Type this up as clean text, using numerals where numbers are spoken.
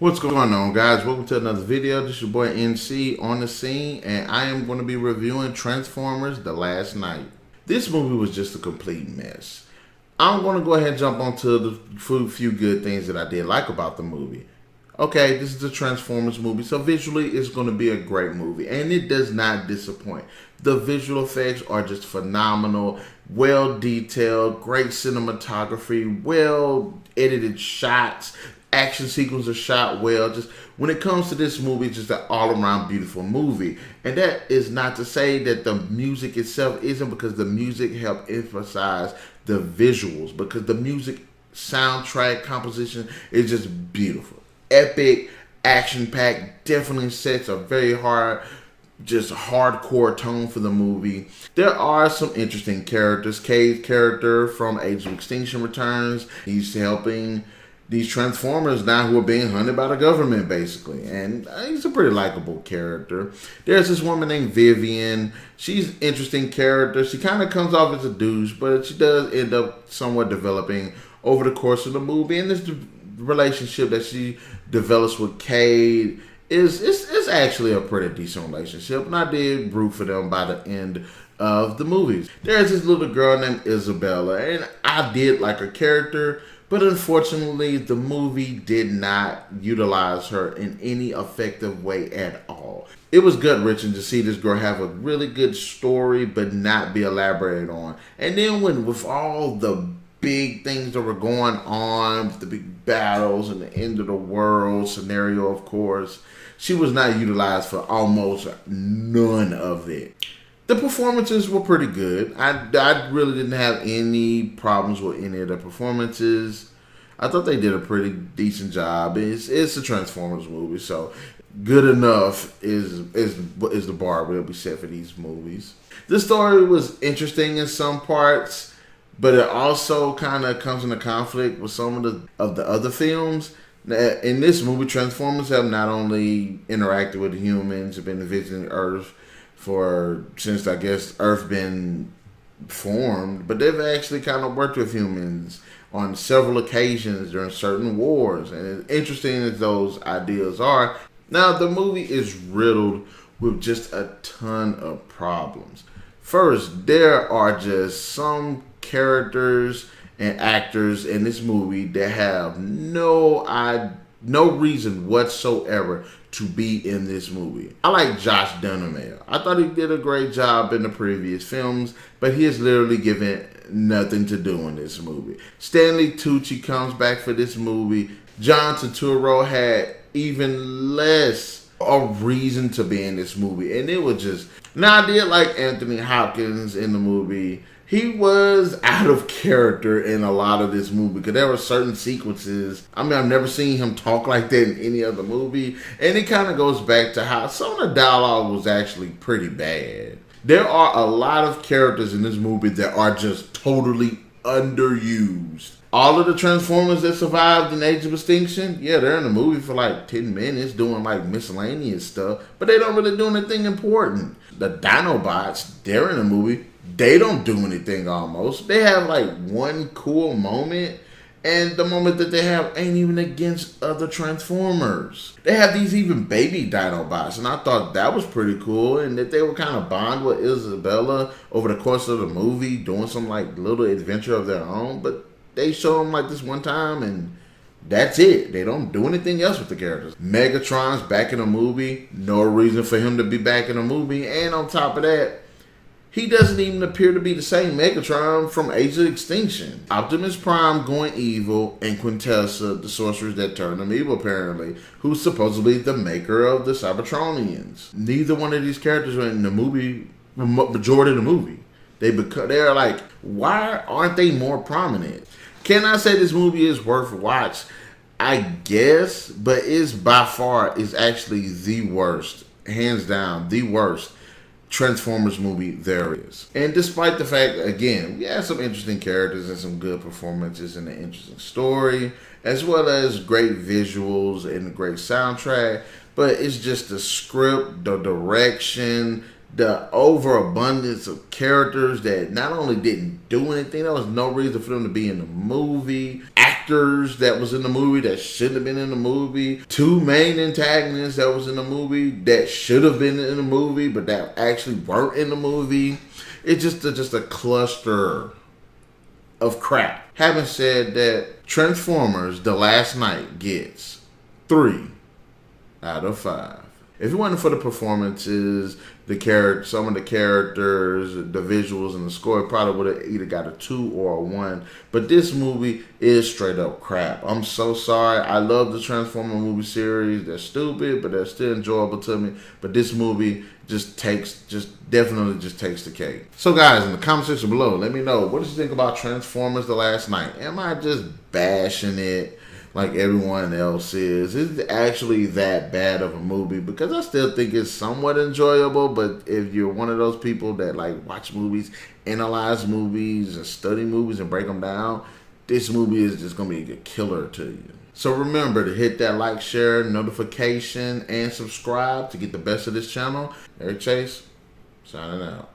What's going on, guys? Welcome to another video. This is your boy NC on the scene, and I am going to be reviewing Transformers The Last Night. This movie was just a complete mess. I'm going to go ahead and jump onto the few good things that I did like about the movie. Okay, this is a Transformers movie, so visually it's going to be a great movie, and it does not disappoint. The visual effects are just phenomenal, well detailed, great cinematography, well edited shots. Action sequences are shot well. Just when it comes to this movie, it's just an all-around beautiful movie. And that is not to say that the music itself isn't, because the music helped emphasize the visuals, because the music soundtrack composition is just beautiful. Epic, action-packed, definitely sets a very hardcore tone for the movie. There are some interesting characters. Cade's character from Age of Extinction returns. He's helping these Transformers now who are being hunted by the government, basically. And he's a pretty likable character. There's this woman named Vivian. She's an interesting character. She kind of comes off as a douche, but she does end up somewhat developing over the course of the movie. And this relationship that she develops with Cade is actually a pretty decent relationship. And I did root for them by the end of the movies. There's this little girl named Isabella, and I did like her character. But unfortunately, the movie did not utilize her in any effective way at all. It was gut-wrenching to see this girl have a really good story, but not be elaborated on. And then with all the big things that were going on, the big battles and the end of the world scenario, of course, she was not utilized for almost none of it. The performances were pretty good. I really didn't have any problems with any of the performances. I thought they did a pretty decent job. It's a Transformers movie, so good enough is the bar will be set for these movies. The story was interesting in some parts, but it also kind of comes into conflict with some of the other films. In this movie, Transformers have not only interacted with humans, have been visiting Earth since I guess Earth been formed, but they've actually kind of worked with humans on several occasions during certain wars. And as interesting as those ideas are, now the movie is riddled with just a ton of problems. First, there are just some characters and actors in this movie that have no reason whatsoever to be in this movie. I like Josh Duhamel. I thought he did a great job in the previous films, but he is literally given nothing to do in this movie. Stanley Tucci comes back for this movie. John Turturro had even less a reason to be in this movie, and it was just. Now I did like Anthony Hopkins in the movie. He was out of character in a lot of this movie, because there were certain sequences. I mean, I've never seen him talk like that in any other movie. And it kind of goes back to how some of the dialogue was actually pretty bad. There are a lot of characters in this movie that are just totally underused. All of the Transformers that survived in Age of Extinction, yeah, they're in the movie for like 10 minutes doing like miscellaneous stuff, but they don't really do anything important. The Dinobots, they're in the movie. They don't do anything almost. They have like one cool moment, and the moment that they have ain't even against other Transformers. They have these even baby Dinobots, and I thought that was pretty cool, and that they were kind of bond with Isabella over the course of the movie, doing some like little adventure of their own, but they show them like this one time, and that's it. They don't do anything else with the characters. Megatron's back in a movie. No reason for him to be back in a movie, and on top of that, he doesn't even appear to be the same Megatron from Age of Extinction. Optimus Prime going evil, and Quintessa, the sorceress that turned him evil apparently, who's supposedly the maker of the Cybertronians. Neither one of these characters are in the movie, majority of the movie. They're like, why aren't they more prominent? Can I say this movie is worth watch? I guess, but it's by far is actually the worst, hands down, the worst Transformers movie there is. And despite the fact, again, we had some interesting characters and some good performances and an interesting story, as well as great visuals and a great soundtrack, but it's just the script, the direction, the overabundance of characters that not only didn't do anything, there was no reason for them to be in the movie. Actors actors that was in the movie that shouldn't have been in the movie, 2 main antagonists that was in the movie that should have been in the movie but that actually weren't in the movie. It's just a cluster of crap. Having said that, Transformers The Last Night gets 3 out of 5. If it wasn't for the performances, some of the characters, the visuals, and the score, it probably would have either got a 2 or a 1. But this movie is straight up crap. I'm so sorry. I love the Transformer movie series. They're stupid, but they're still enjoyable to me. But this movie definitely takes the cake. So guys, in the comment section below, let me know, what did you think about Transformers The Last Night? Am I just bashing it like everyone else is? Is it actually that bad of a movie? Because I still think it's somewhat enjoyable, but if you're one of those people that like watch movies, analyze movies, and study movies and break them down, this movie is just going to be a killer to you. So remember to hit that like, share, notification, and subscribe to get the best of this channel. NarikChase, signing out.